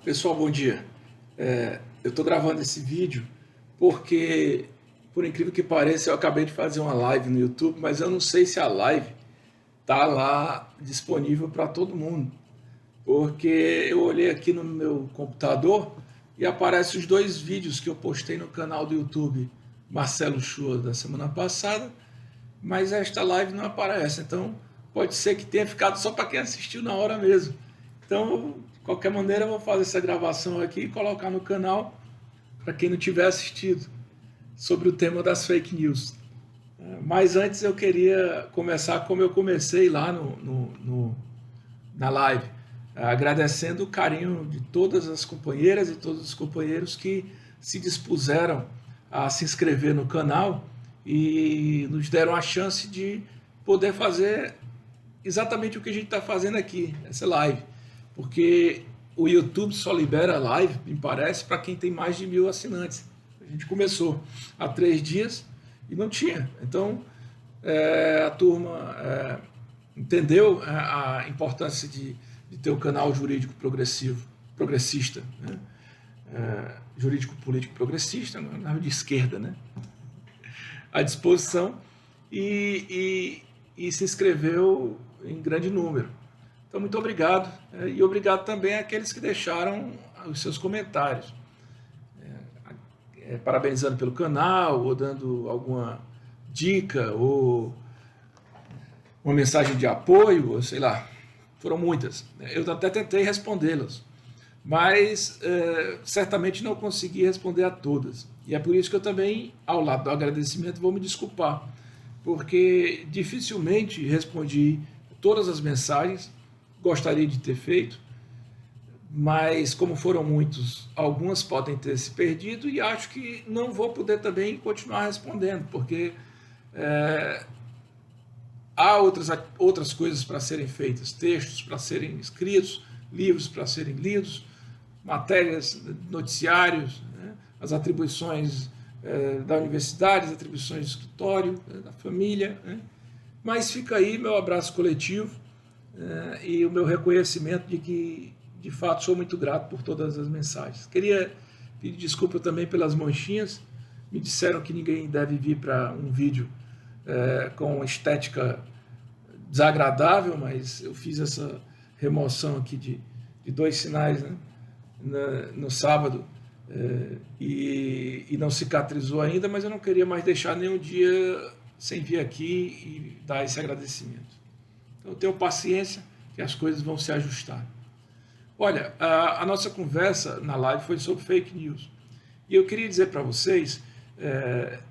Pessoal, bom dia. Eu estou gravando esse vídeo porque, por incrível que pareça, eu acabei de fazer uma live no YouTube, mas eu não sei se a live está lá disponível para todo mundo, porque eu olhei aqui no meu computador e aparecem os dois vídeos que eu postei no canal do YouTube Marcelo Chua da semana passada, mas esta live não aparece. Então, pode ser que tenha ficado só para quem assistiu na hora mesmo. Então, de qualquer maneira, eu vou fazer essa gravação aqui e colocar no canal para quem não tiver assistido sobre o tema das fake news. Mas antes eu queria começar como eu comecei lá na live, agradecendo o carinho de todas as companheiras e todos os companheiros que se dispuseram a se inscrever no canal e nos deram a chance de poder fazer exatamente o que a gente está fazendo aqui, essa live. Porque o YouTube só libera live, me parece, para quem tem mais de 1.000 assinantes. A gente começou há 3 dias e não tinha. Então, a turma entendeu a importância de ter o canal jurídico progressista, né? Jurídico político progressista, não de esquerda, né? À disposição e se inscreveu em grande número. Então, muito obrigado. E obrigado também àqueles que deixaram os seus comentários, parabenizando pelo canal, ou dando alguma dica, ou uma mensagem de apoio, ou sei lá. Foram muitas. Eu até tentei respondê-las, mas certamente não consegui responder a todas. E é por isso que eu também, ao lado do agradecimento, vou me desculpar, porque dificilmente respondi todas as mensagens, gostaria de ter feito, mas como foram muitos, algumas podem ter se perdido e acho que não vou poder também continuar respondendo, porque há outras coisas para serem feitas, textos para serem escritos, livros para serem lidos, matérias, noticiários, né, as atribuições da universidade, as atribuições do escritório, da família, né? Mas fica aí meu abraço coletivo e o meu reconhecimento de que, de fato, sou muito grato por todas as mensagens. Queria pedir desculpa também pelas manchinhas. Me disseram que ninguém deve vir para um vídeo com estética desagradável, mas eu fiz essa remoção aqui de 2 sinais, né, no sábado, e não cicatrizou ainda, mas eu não queria mais deixar nenhum dia sem vir aqui e dar esse agradecimento. Então, tenham paciência que as coisas vão se ajustar. Olha, a nossa conversa na live foi sobre fake news. E eu queria dizer para vocês,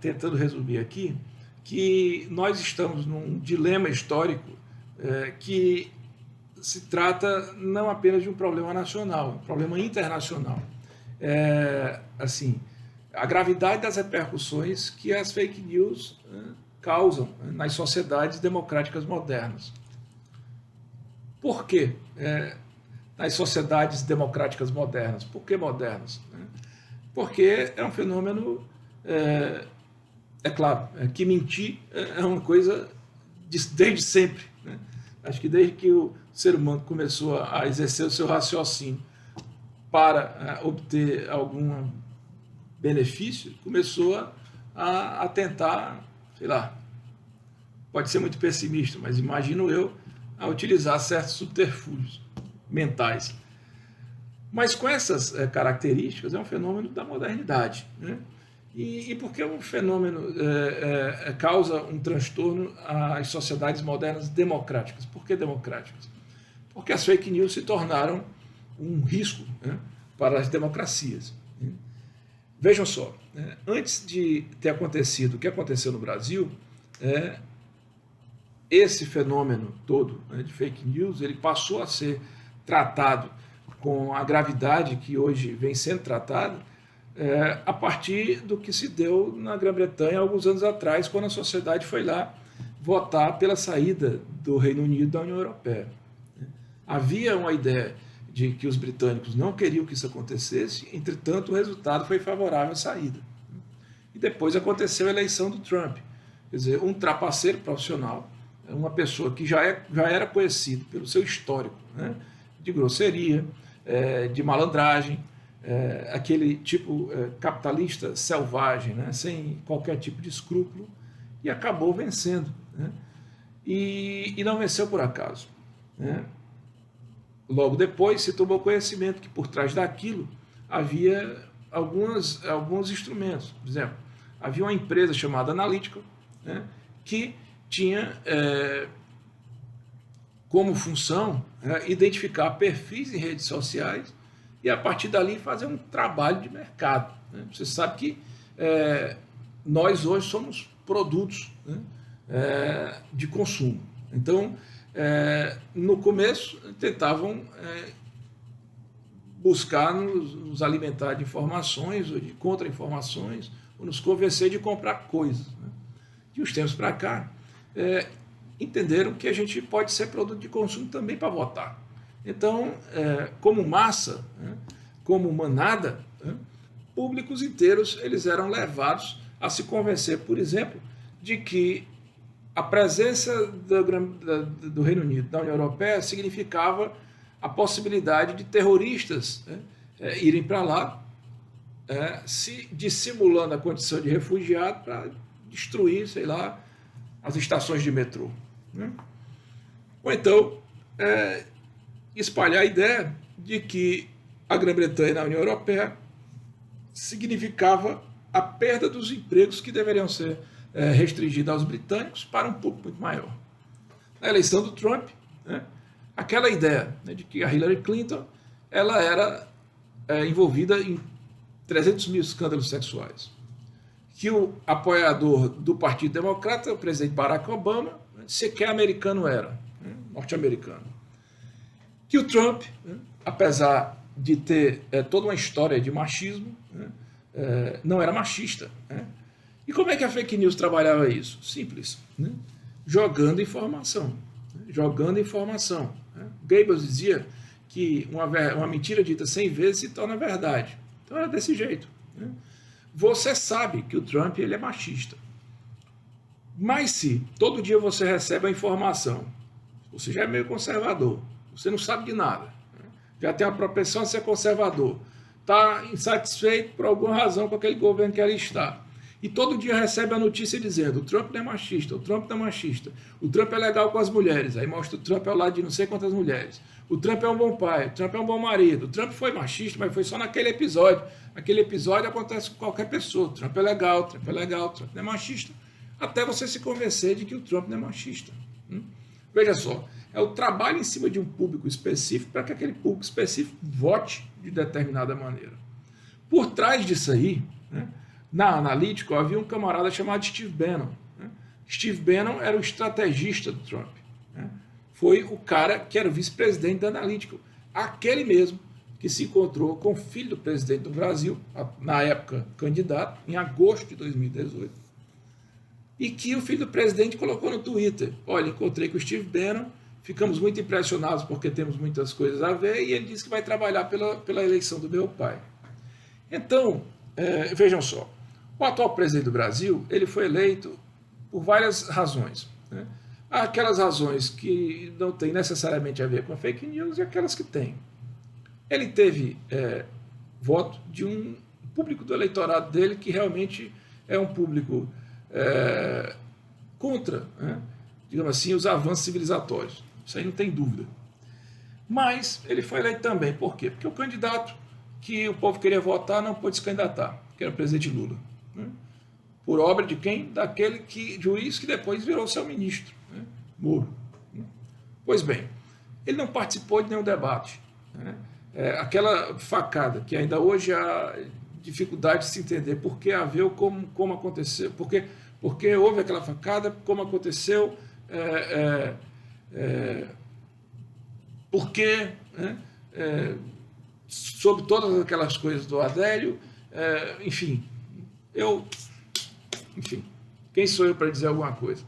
tentando resumir aqui, que nós estamos num dilema histórico que se trata não apenas de um problema nacional, um problema internacional. Assim, a gravidade das repercussões que as fake news causam nas sociedades democráticas modernas. Por quê? Nas sociedades democráticas modernas. Por que modernas? Porque é um fenômeno, claro, que mentir é uma coisa desde sempre, né? Acho que desde que o ser humano começou a exercer o seu raciocínio para obter algum benefício, começou a tentar, sei lá, pode ser muito pessimista, mas imagino eu, a utilizar certos subterfúgios mentais. Mas com essas características, é um fenômeno da modernidade, né? E por que um fenômeno causa um transtorno às sociedades modernas democráticas? Por que democráticas? Porque as fake news se tornaram um risco, né, para as democracias. Né? Vejam só, antes de ter acontecido o que aconteceu no Brasil, esse fenômeno todo, né, de fake news, ele passou a ser tratado com a gravidade que hoje vem sendo tratado, a partir do que se deu na Grã-Bretanha alguns anos atrás, quando a sociedade foi lá votar pela saída do Reino Unido da União Europeia. Havia uma ideia de que os britânicos não queriam que isso acontecesse, entretanto o resultado foi favorável à saída. E depois aconteceu a eleição do Trump, quer dizer, um trapaceiro profissional, uma pessoa que já era conhecido pelo seu histórico, né, de grosseria, de malandragem, aquele tipo capitalista selvagem, né, sem qualquer tipo de escrúpulo, e acabou vencendo, né, e não venceu por acaso, né. Logo depois se tomou conhecimento que por trás daquilo havia alguns instrumentos. Por exemplo, havia uma empresa chamada Analytical, né, que tinha como função identificar perfis em redes sociais e, a partir dali, fazer um trabalho de mercado, né? Você sabe que nós hoje somos produtos, né, de consumo. Então, no começo, tentavam buscar nos alimentar de informações ou de contra-informações, ou nos convencer de comprar coisas, né? De uns tempos para cá, entenderam que a gente pode ser produto de consumo também para votar. Então, como massa, né, como manada, né, públicos inteiros eles eram levados a se convencer, por exemplo, de que a presença do Reino Unido na União Europeia significava a possibilidade de terroristas, né, irem para lá, se dissimulando a condição de refugiado para destruir, sei lá, as estações de metrô, né? Ou então espalhar a ideia de que a Grã-Bretanha na União Europeia significava a perda dos empregos que deveriam ser restringidos aos britânicos para um público muito maior. Na eleição do Trump, né, aquela ideia, né, de que a Hillary Clinton ela era envolvida em 300 mil escândalos sexuais, que o apoiador do Partido Democrata, o presidente Barack Obama, sequer americano era, né, norte-americano. Que o Trump, né, apesar de ter toda uma história de machismo, né, não era machista, né? E como é que a fake news trabalhava isso? Simples, né? Jogando informação. Né? Jogando informação. Né? Goebbels dizia que uma mentira dita 100 vezes se torna verdade. Então era desse jeito, né? Você sabe que o Trump ele é machista. Mas se todo dia você recebe a informação, você já é meio conservador, você não sabe de nada, né? Já tem a propensão a ser conservador, está insatisfeito por alguma razão com aquele governo que ali está, e todo dia recebe a notícia dizendo o Trump não é machista, o Trump não é machista, o Trump é legal com as mulheres, aí mostra o Trump ao lado de não sei quantas mulheres, o Trump é um bom pai, o Trump é um bom marido, o Trump foi machista, mas foi só naquele episódio, aquele episódio acontece com qualquer pessoa, o Trump é legal, o Trump é legal, o Trump não é machista, até você se convencer de que o Trump não é machista. Veja só, é o trabalho em cima de um público específico para que aquele público específico vote de determinada maneira. Por trás disso aí, né, na Analytical havia um camarada chamado Steve Bannon. Né? Steve Bannon era o estrategista do Trump. Né? Foi o cara que era o vice-presidente da Analytical. Aquele mesmo que se encontrou com o filho do presidente do Brasil, na época candidato, em agosto de 2018, e que o filho do presidente colocou no Twitter: olha, encontrei com o Steve Bannon, ficamos muito impressionados porque temos muitas coisas a ver, e ele disse que vai trabalhar pela eleição do meu pai. Então, vejam só, o atual presidente do Brasil ele foi eleito por várias razões, né? Há aquelas razões que não têm necessariamente a ver com a fake news e aquelas que têm. Ele teve voto de um público do eleitorado dele que realmente é um público contra, né, digamos assim, os avanços civilizatórios. Isso aí não tem dúvida. Mas ele foi eleito também. Por quê? Porque o candidato que o povo queria votar não pôde se candidatar, que era o presidente Lula. Né? Por obra de quem? Daquele juiz que depois virou seu ministro, né? Moro. Né? Pois bem, ele não participou de nenhum debate. Né? Aquela facada que ainda hoje há dificuldade de se entender por que havia, como aconteceu, porque houve aquela facada, como aconteceu, por que, né? Sobre todas aquelas coisas do Adélio, enfim, quem sou eu para dizer alguma coisa?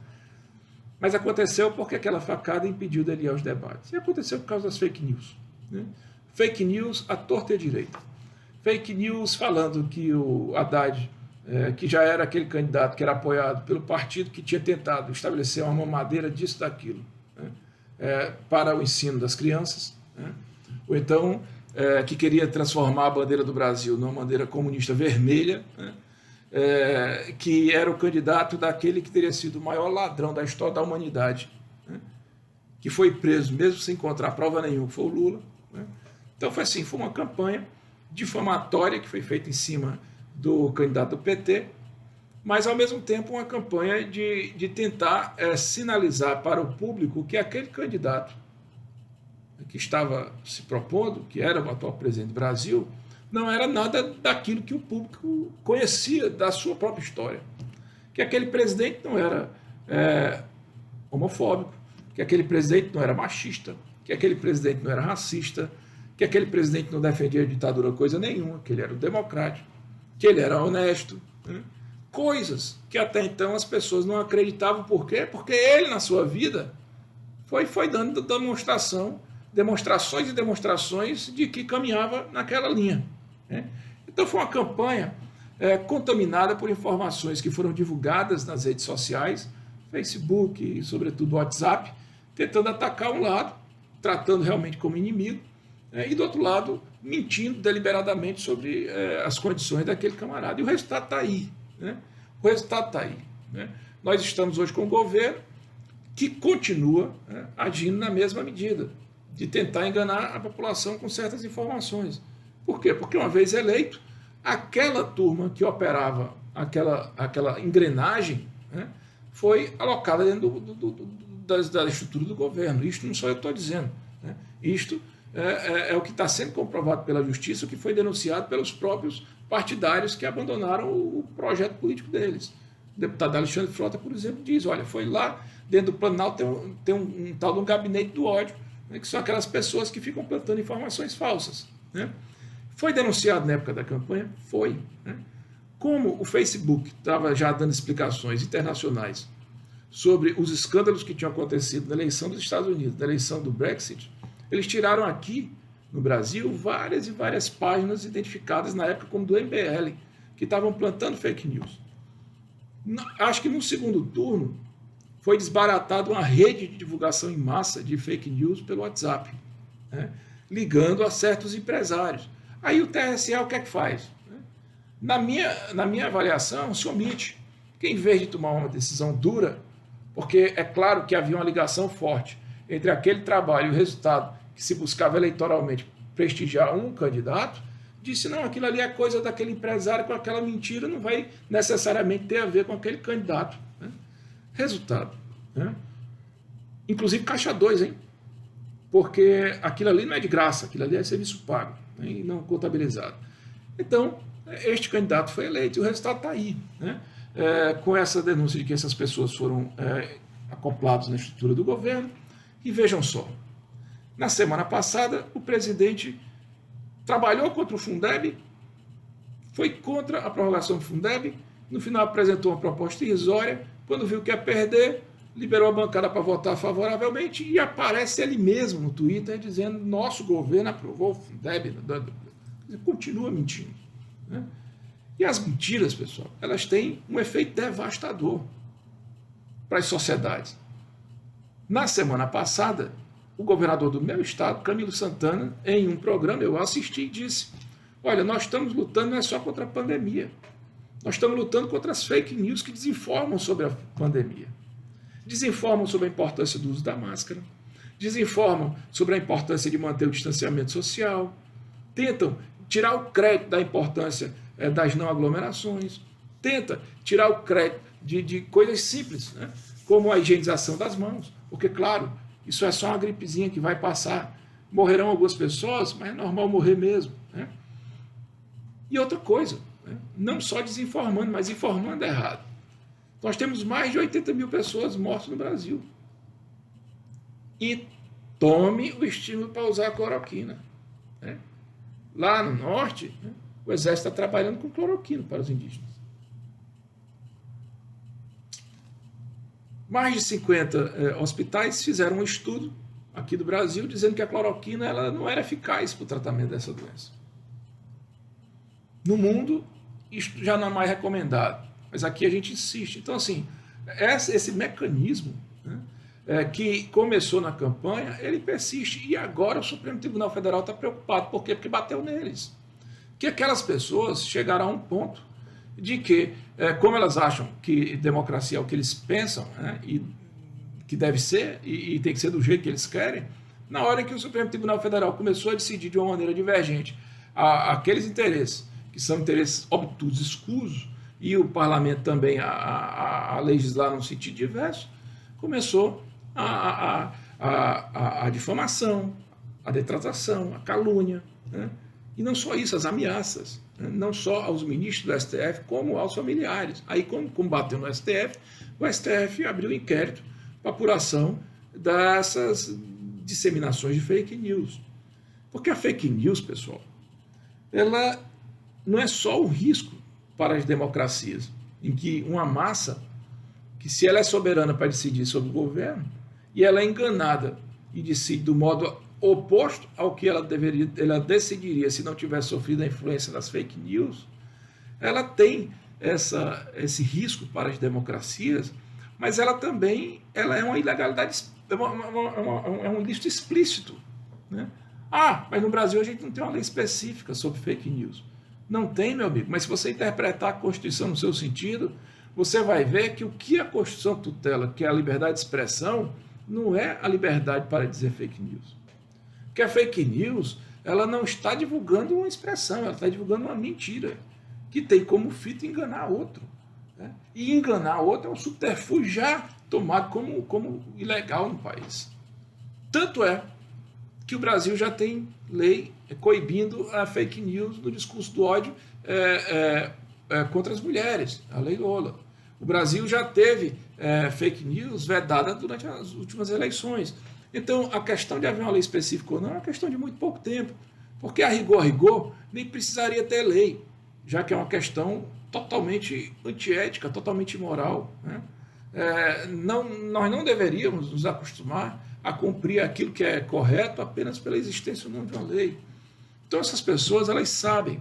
Mas aconteceu porque aquela facada impediu dele ir aos debates. E aconteceu por causa das fake news. Né? Fake news à torta e à direita. Fake news falando que o Haddad, que já era aquele candidato que era apoiado pelo partido que tinha tentado estabelecer uma mamadeira disso, daquilo, né? Para o ensino das crianças, né? Ou então que queria transformar a bandeira do Brasil numa bandeira comunista vermelha, né? Que era o candidato daquele que teria sido o maior ladrão da história da humanidade, né? Que foi preso mesmo sem encontrar prova nenhuma, que foi o Lula, né? Então foi assim, foi uma campanha difamatória que foi feita em cima do candidato do PT, mas ao mesmo tempo uma campanha de tentar sinalizar para o público que aquele candidato que estava se propondo, que era o atual presidente do Brasil, não era nada daquilo que o público conhecia da sua própria história. Que aquele presidente não era homofóbico, que aquele presidente não era machista, que aquele presidente não era racista, que aquele presidente não defendia a ditadura coisa nenhuma, que ele era um democrático, que ele era honesto, né? Coisas que até então as pessoas não acreditavam. Por quê? Porque ele, na sua vida, foi dando demonstrações e demonstrações de que caminhava naquela linha, né? Então foi uma campanha contaminada por informações que foram divulgadas nas redes sociais, Facebook e sobretudo WhatsApp, tentando atacar um lado, tratando realmente como inimigo, e do outro lado mentindo deliberadamente sobre as condições daquele camarada. E o resultado está aí, né? O resultado está aí, né? Nós estamos hoje com um governo que continua agindo na mesma medida, de tentar enganar a população com certas informações. Por quê? Porque uma vez eleito, aquela turma que operava aquela engrenagem, né, foi alocada dentro da estrutura do governo. Isto não sou eu que estou dizendo, né? Isto é o que está sendo comprovado pela Justiça, o que foi denunciado pelos próprios partidários que abandonaram o projeto político deles. O deputado Alexandre Frota, por exemplo, diz, olha, foi lá dentro do Planalto tem um tal de um gabinete do ódio, né, que são aquelas pessoas que ficam plantando informações falsas, né? Foi denunciado na época da campanha? Foi, né? Como o Facebook estava já dando explicações internacionais sobre os escândalos que tinham acontecido na eleição dos Estados Unidos, na eleição do Brexit, eles tiraram aqui, no Brasil, várias e várias páginas identificadas na época como do MBL, que estavam plantando fake news. Acho que no segundo turno foi desbaratada uma rede de divulgação em massa de fake news pelo WhatsApp, né, ligando a certos empresários. Aí o TSE o que é que faz? Na minha avaliação, se omite. Porque em vez de tomar uma decisão dura, porque é claro que havia uma ligação forte entre aquele trabalho e o resultado que se buscava eleitoralmente prestigiar um candidato, disse, não, aquilo ali é coisa daquele empresário, com aquela mentira não vai necessariamente ter a ver com aquele candidato, né? Resultado, né? Inclusive caixa 2, hein? Porque aquilo ali não é de graça, aquilo ali é serviço pago, né, e não contabilizado. Então, este candidato foi eleito e o resultado está aí, né? Com essa denúncia de que essas pessoas foram acopladas na estrutura do governo. E vejam só, na semana passada, o presidente trabalhou contra o Fundeb, foi contra a prorrogação do Fundeb, no final apresentou uma proposta irrisória, quando viu que ia perder, liberou a bancada para votar favoravelmente e aparece ele mesmo no Twitter dizendo nosso governo aprovou o Fundeb, continua mentindo, né? E as mentiras, pessoal, elas têm um efeito devastador para as sociedades. Na semana passada, o governador do meu estado, Camilo Santana, em um programa, eu assisti e disse, olha, nós estamos lutando não é só contra a pandemia, nós estamos lutando contra as fake news que desinformam sobre a pandemia. Desinformam sobre a importância do uso da máscara, desinformam sobre a importância de manter o distanciamento social, tentam tirar o crédito da importância das não aglomerações, tenta tirar o crédito de coisas simples, né, como a higienização das mãos, porque, claro, isso é só uma gripezinha que vai passar. Morrerão algumas pessoas, mas é normal morrer mesmo, né? E outra coisa, né, não só desinformando, mas informando errado. Nós temos mais de 80 mil pessoas mortas no Brasil. E tome o estímulo para usar a cloroquina, né? Lá no norte, né, o exército está trabalhando com cloroquina para os indígenas. Mais de 50 hospitais fizeram um estudo aqui do Brasil dizendo que a cloroquina ela não era eficaz para o tratamento dessa doença. No mundo, isto já não é mais recomendado, mas aqui a gente insiste. Então, assim, esse mecanismo, né, que começou na campanha, ele persiste. E agora o Supremo Tribunal Federal está preocupado. Por quê? Porque bateu neles. Que aquelas pessoas chegaram a um ponto de que, como elas acham que democracia é o que eles pensam, né, e que deve ser, e tem que ser do jeito que eles querem, na hora que o Supremo Tribunal Federal começou a decidir de uma maneira divergente aqueles interesses, que são interesses obtusos, escusos, e o parlamento também a legislar num sentido diverso, começou a difamação, a detratação, a calúnia, né? E não só isso, as ameaças, né? Não só aos ministros do STF, como aos familiares. Aí, como bateu no STF, o STF abriu inquérito para apuração dessas disseminações de fake news. Porque a fake news, pessoal, ela não é só um risco para as democracias, em que uma massa, que se ela é soberana para decidir sobre o governo, e ela é enganada e decide do modo oposto ao que ela decidiria se não tivesse sofrido a influência das fake news, ela tem esse risco para as democracias, mas ela também é uma ilegalidade, é um ilícito explícito, né? Mas no Brasil a gente não tem uma lei específica sobre fake news. Não tem, meu amigo, mas se você interpretar a Constituição no seu sentido, você vai ver que o que a Constituição tutela, que é a liberdade de expressão, não é a liberdade para dizer fake news. Porque a fake news, ela não está divulgando uma expressão, ela está divulgando uma mentira, que tem como fito enganar outro, né? E enganar outro é um subterfúgio já tomado como ilegal no país. Tanto é que o Brasil já tem lei coibindo a fake news no discurso do ódio contra as mulheres, a lei Lola. O Brasil já teve fake news vedada durante as últimas eleições. Então, a questão de haver uma lei específica ou não é uma questão de muito pouco tempo, porque a rigor, nem precisaria ter lei, já que é uma questão totalmente antiética, totalmente imoral, né? Nós não deveríamos nos acostumar a cumprir aquilo que é correto apenas pela existência ou não de uma lei. Então, essas pessoas, elas sabem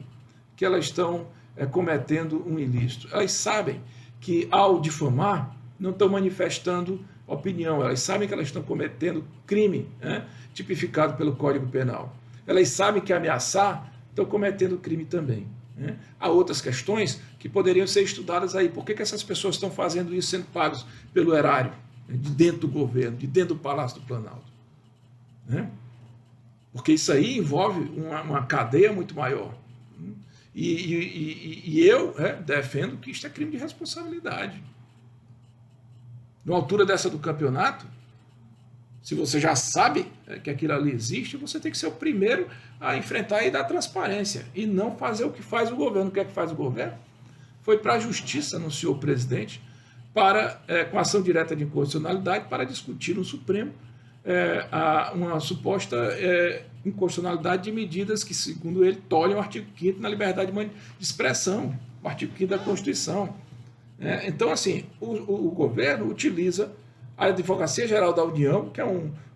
que elas estão cometendo um ilícito. Elas sabem que, ao difamar, não estão manifestando opinião. Elas sabem que elas estão cometendo crime, né, tipificado pelo Código Penal. Elas sabem que ameaçar estão cometendo crime também, né? Há outras questões que poderiam ser estudadas aí. Por que essas pessoas estão fazendo isso sendo pagos pelo erário, né, de dentro do governo, de dentro do Palácio do Planalto, né? Porque isso aí envolve uma cadeia muito maior. E eu defendo que isto é crime de responsabilidade. Na altura dessa do campeonato, se você já sabe que aquilo ali existe, você tem que ser o primeiro a enfrentar e dar transparência, e não fazer o que faz o governo. O que é que faz o governo? Foi para a justiça, anunciou o presidente, com ação direta de inconstitucionalidade, para discutir no Supremo uma suposta inconstitucionalidade de medidas que, segundo ele, tolhem o artigo 5º na liberdade de expressão, o artigo 5º da Constituição. Então, assim, o governo utiliza a Advocacia Geral da União, que é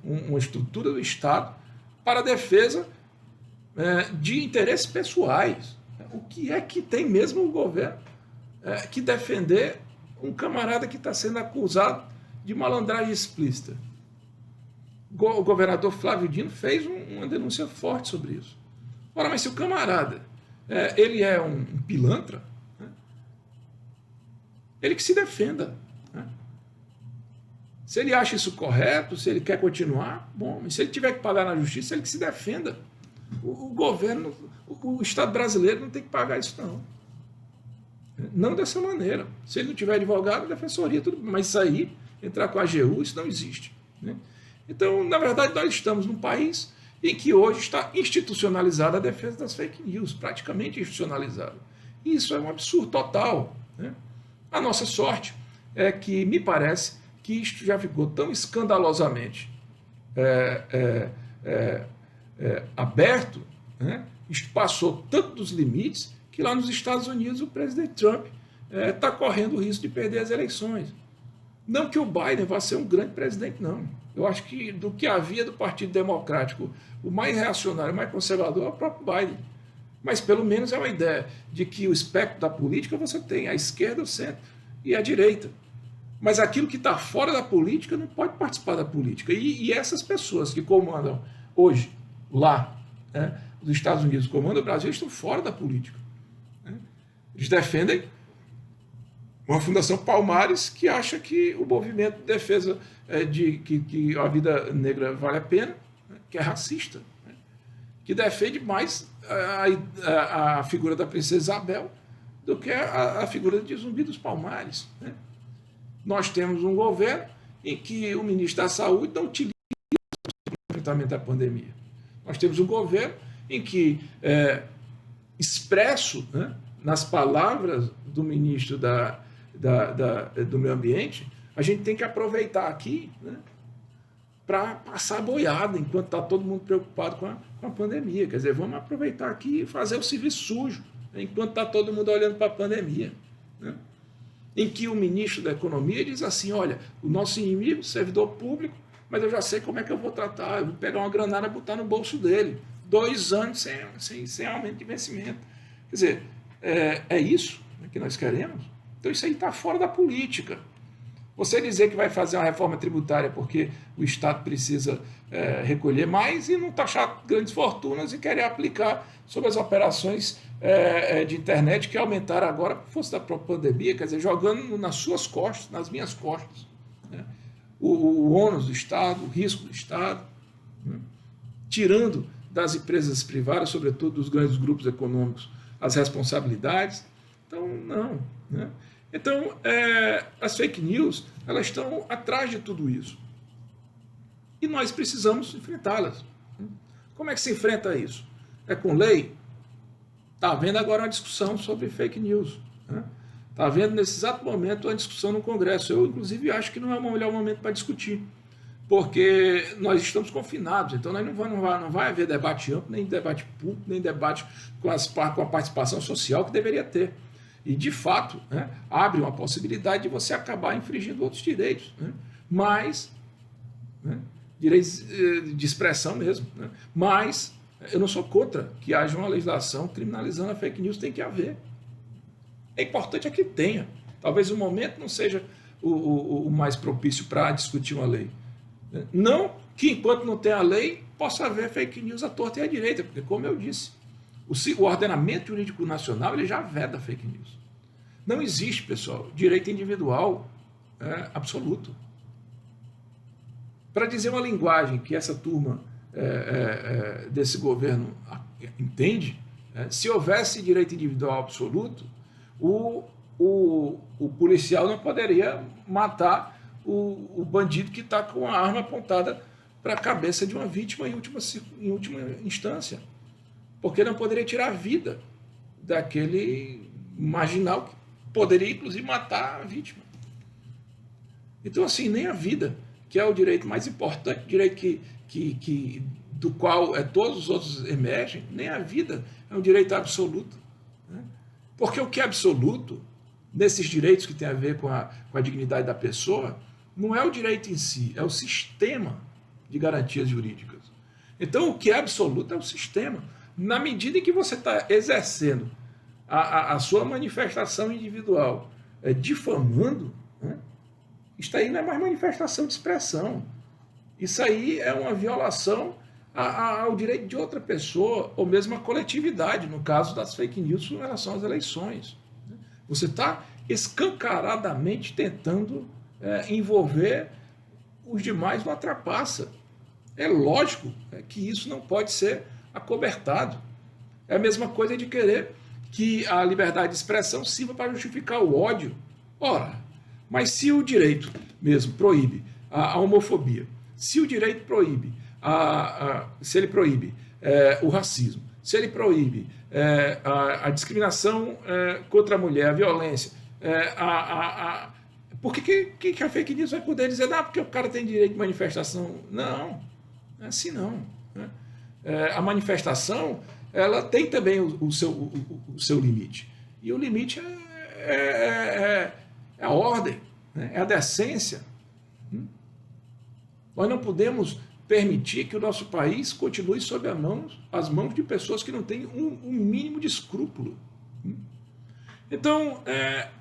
uma estrutura do Estado, para a defesa de interesses pessoais. O que é que tem mesmo o governo que defender um camarada que está sendo acusado de malandragem explícita? O governador Flávio Dino fez uma denúncia forte sobre isso. Ora, mas se o camarada ele é um pilantra, né, ele que se defenda, né? Se ele acha isso correto, se ele quer continuar, bom, mas se ele tiver que pagar na justiça, ele que se defenda. O governo, o Estado brasileiro não tem que pagar isso, não. Não dessa maneira. Se ele não tiver advogado, defensoria, tudo bem. Mas isso aí, entrar com a AGU, isso não existe, né? Então, na verdade, nós estamos num país em que hoje está institucionalizada a defesa das fake news, praticamente institucionalizada. E isso é um absurdo total, né? A nossa sorte é que, me parece, que isto já ficou tão escandalosamente aberto, né? Isto passou tanto dos limites que lá nos Estados Unidos o presidente Trump está correndo o risco de perder as eleições. Não que o Biden vá ser um grande presidente, não. Eu acho que do que havia do Partido Democrático, o mais reacionário, o mais conservador é o próprio Biden. Mas pelo menos é uma ideia de que o espectro da política você tem a esquerda, o centro e a direita. Mas aquilo que está fora da política não pode participar da política. E essas pessoas que comandam hoje, lá, né, os Estados Unidos comandam o Brasil, estão fora da política. Né? Eles defendem uma Fundação Palmares que acha que o movimento de defesa de que a vida negra vale a pena, né, que é racista, né, que defende mais a figura da princesa Isabel do que a figura de Zumbi dos Palmares. Né? Nós temos um governo em que o ministro da Saúde não utiliza o enfrentamento da pandemia. Nós temos um governo em que, expresso, né, nas palavras do ministro do Meio Ambiente, a gente tem que aproveitar aqui, né, para passar a boiada enquanto está todo mundo preocupado com a pandemia. Quer dizer, vamos aproveitar aqui e fazer o serviço sujo, né, enquanto está todo mundo olhando para a pandemia. Né? Em que o ministro da Economia diz assim, olha, o nosso inimigo, servidor público, mas eu já sei como é que eu vou tratar, eu vou pegar uma granada e botar no bolso dele. 2 anos sem aumento de vencimento. Quer dizer, é isso que nós queremos? Então isso aí está fora da política. Você dizer que vai fazer uma reforma tributária porque o Estado precisa recolher mais e não taxar grandes fortunas e querer aplicar sobre as operações de internet que aumentaram agora por força da própria pandemia, quer dizer, jogando nas suas costas, nas minhas costas, né? o ônus do Estado, o risco do Estado, né? Tirando das empresas privadas, sobretudo dos grandes grupos econômicos, as responsabilidades. Então, não. Né? Então, as fake news, elas estão atrás de tudo isso. E nós precisamos enfrentá-las. Como é que se enfrenta isso? É com lei? Está havendo agora uma discussão sobre fake news. Está havendo, nesse exato momento, uma discussão no Congresso. Eu, inclusive, acho que não é o melhor momento para discutir, porque nós estamos confinados, então nós não vai haver debate amplo, nem debate público, nem debate com a participação social que deveria ter. E, de fato, né, abre uma possibilidade de você acabar infringindo outros direitos, né? Mas, né, direitos de expressão mesmo, né? Mas eu não sou contra que haja uma legislação criminalizando a fake news, tem que haver. É importante que tenha. Talvez o momento não seja o mais propício para discutir uma lei. Não que, enquanto não tem a lei, possa haver fake news à torta e à direita, porque, como eu disse, o ordenamento jurídico nacional ele já veda fake news. Não existe, pessoal, direito individual absoluto. Para dizer uma linguagem que essa turma desse governo entende, se houvesse direito individual absoluto, o policial não poderia matar o bandido que está com a arma apontada para a cabeça de uma vítima em última instância. Porque não poderia tirar a vida daquele marginal que poderia, inclusive, matar a vítima. Então, assim, nem a vida, que é o direito mais importante, o direito do qual todos os outros emergem, nem a vida é um direito absoluto. Né? Porque o que é absoluto, nesses direitos que tem a ver com a dignidade da pessoa, não é o direito em si, é o sistema de garantias jurídicas. Então, o que é absoluto é o sistema. Na medida em que você está exercendo a sua manifestação individual, difamando, né, isso aí não é mais manifestação de expressão. Isso aí é uma violação ao direito de outra pessoa, ou mesmo à coletividade, no caso das fake news em relação às eleições. Você está escancaradamente tentando envolver os demais numa trapaça. É lógico que isso não pode ser acobertado. É a mesma coisa de querer que a liberdade de expressão sirva para justificar o ódio. Ora, mas se o direito mesmo proíbe a homofobia, se o direito proíbe, se ele proíbe o racismo, se ele proíbe a discriminação contra a mulher, a violência, por que a fake news vai poder dizer, não, porque o cara tem direito de manifestação? Não, não é assim não. Né? A manifestação, ela tem também o seu limite. E o limite é a ordem, né? É a decência. Nós não podemos permitir que o nosso país continue sob as mãos de pessoas que não têm um mínimo de escrúpulo. Então,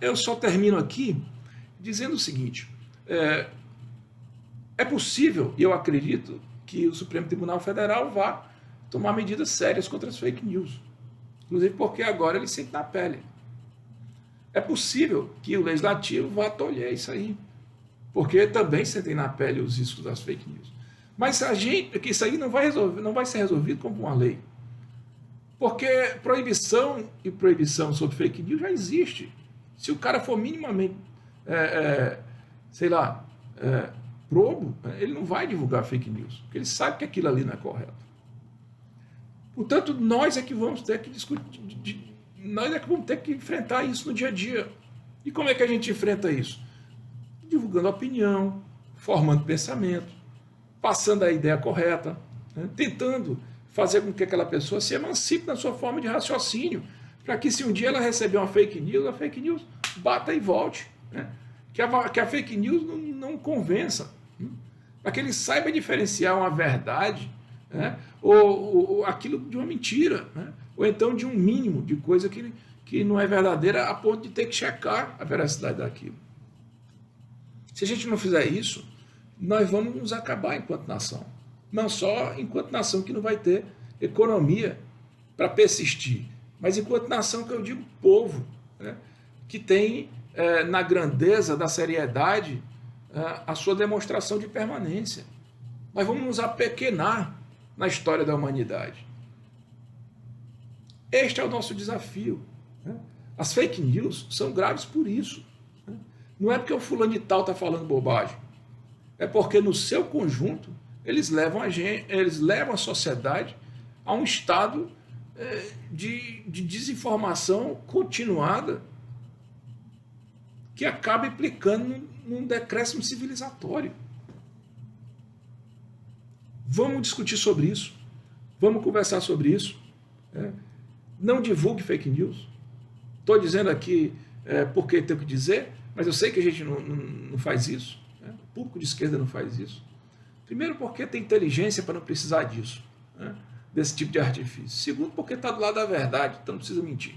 eu só termino aqui dizendo o seguinte, é possível, e eu acredito, que o Supremo Tribunal Federal vá tomar medidas sérias contra as fake news. Inclusive porque agora ele sente na pele. É possível que o Legislativo vá tolher isso aí, porque também sentem na pele os riscos das fake news. Mas que isso aí não vai ser resolvido como uma lei. Porque proibição e proibição sobre fake news já existe. Se o cara for minimamente, probo, ele não vai divulgar fake news, porque ele sabe que aquilo ali não é correto. Portanto, nós é que vamos ter que discutir, nós é que vamos ter que enfrentar isso no dia a dia. E como é que a gente enfrenta isso? Divulgando opinião, formando pensamento, passando a ideia correta, né? Tentando fazer com que aquela pessoa se emancipe na sua forma de raciocínio, para que se um dia ela receber uma fake news, a fake news bata e volte, né? Que a fake news não convença, né? Para que ele saiba diferenciar uma verdade, né? ou aquilo de uma mentira, né? Ou então de um mínimo de coisa que não é verdadeira a ponto de ter que checar a veracidade daquilo. Se a gente não fizer isso, nós vamos nos acabar enquanto nação. Não só enquanto nação que não vai ter economia para persistir, mas enquanto nação que eu digo povo, né, que tem na grandeza da seriedade a sua demonstração de permanência. Nós vamos nos apequenar na história da humanidade. Este é o nosso desafio, né? As fake news são graves por isso, né? Não é porque o fulano de tal está falando bobagem, é porque no seu conjunto eles levam a sociedade a um estado de desinformação continuada que acaba implicando num decréscimo civilizatório. Vamos discutir sobre isso, vamos conversar sobre isso. Não divulgue fake news. Estou dizendo aqui porque tenho que dizer, mas eu sei que a gente não faz isso. Né? O público de esquerda não faz isso. Primeiro, porque tem inteligência para não precisar disso, né? Desse tipo de artifício. Segundo, porque está do lado da verdade, então não precisa mentir.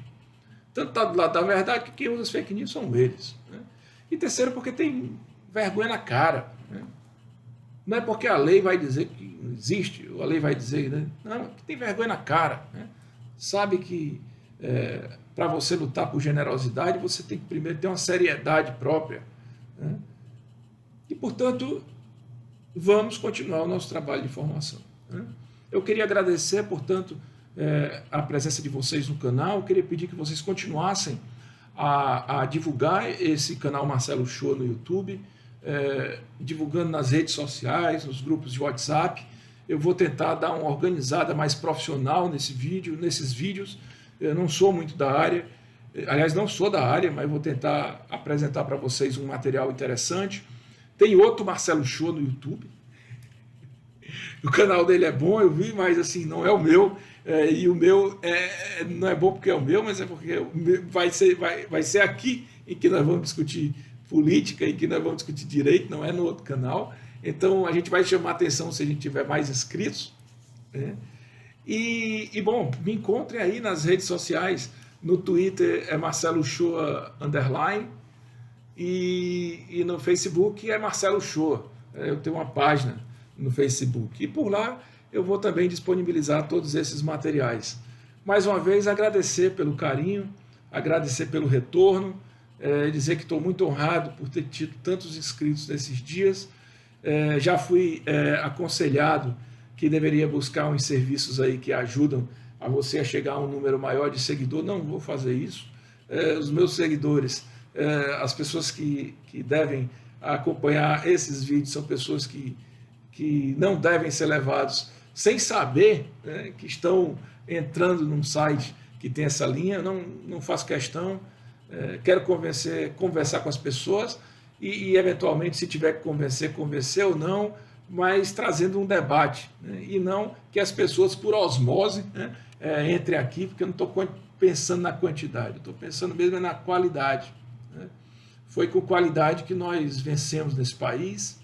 Tanto está do lado da verdade que quem usa as fake news são eles, né? E terceiro, porque tem vergonha na cara, né? Não é porque a lei vai dizer que não existe, ou a lei vai dizer, né? Não, que tem vergonha na cara, né? Sabe que para você lutar por generosidade, você tem que primeiro ter uma seriedade própria, né? E, portanto, vamos continuar o nosso trabalho de formação, né? Eu queria agradecer, portanto, a presença de vocês no canal. Eu queria pedir que vocês continuassem a divulgar esse canal Marcelo Shoa no YouTube, divulgando nas redes sociais, nos grupos de WhatsApp. Eu vou tentar dar uma organizada mais profissional nesses vídeos. Eu não sou muito da área, aliás, não sou da área, mas vou tentar apresentar para vocês um material interessante. Tem outro Marcelo Shoa no YouTube. O canal dele é bom, eu vi, mas assim, não é o meu. E o meu não é bom porque é o meu, mas é porque vai ser aqui em que nós vamos discutir política, em que nós vamos discutir direito, não é no outro canal. Então a gente vai chamar atenção se a gente tiver mais inscritos, né? Bom, me encontrem aí nas redes sociais. No Twitter é Marcelo Shoa _ e no Facebook é Marcelo Shoa. Eu tenho uma página no Facebook e por lá eu vou também disponibilizar todos esses materiais. Mais uma vez, agradecer pelo carinho, agradecer pelo retorno, dizer que estou muito honrado por ter tido tantos inscritos nesses dias. Já fui aconselhado que deveria buscar uns serviços aí que ajudam a você a chegar a um número maior de seguidores. Não vou fazer isso. Os meus seguidores, as pessoas que devem acompanhar esses vídeos são pessoas que não devem ser levados sem saber, né, que estão entrando num site que tem essa linha. Não faço questão. Quero conversar com as pessoas e eventualmente, se tiver que convencer ou não, mas trazendo um debate, né? E não que as pessoas, por osmose, né, entrem aqui, porque eu não estou pensando na quantidade, estou pensando mesmo na qualidade, né? Foi com qualidade que nós vencemos nesse país,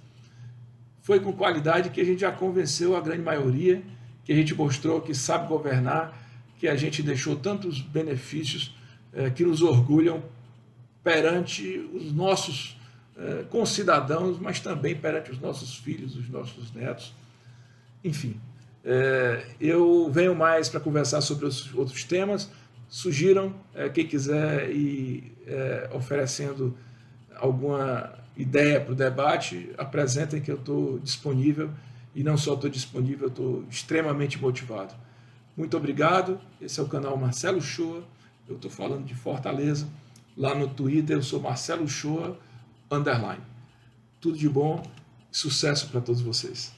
foi com qualidade que a gente já convenceu a grande maioria, que a gente mostrou que sabe governar, que a gente deixou tantos benefícios que nos orgulham perante os nossos com cidadãos, mas também perante os nossos filhos, os nossos netos. Enfim, eu venho mais para conversar sobre os outros temas. Sugiram, quem quiser ir oferecendo alguma ideia para o debate, apresentem que eu estou disponível, e não só estou disponível, eu estou extremamente motivado. Muito obrigado, esse é o canal Marcelo Shoa, eu estou falando de Fortaleza, lá no Twitter eu sou Marcelo Shoa _. Tudo de bom, sucesso para todos vocês.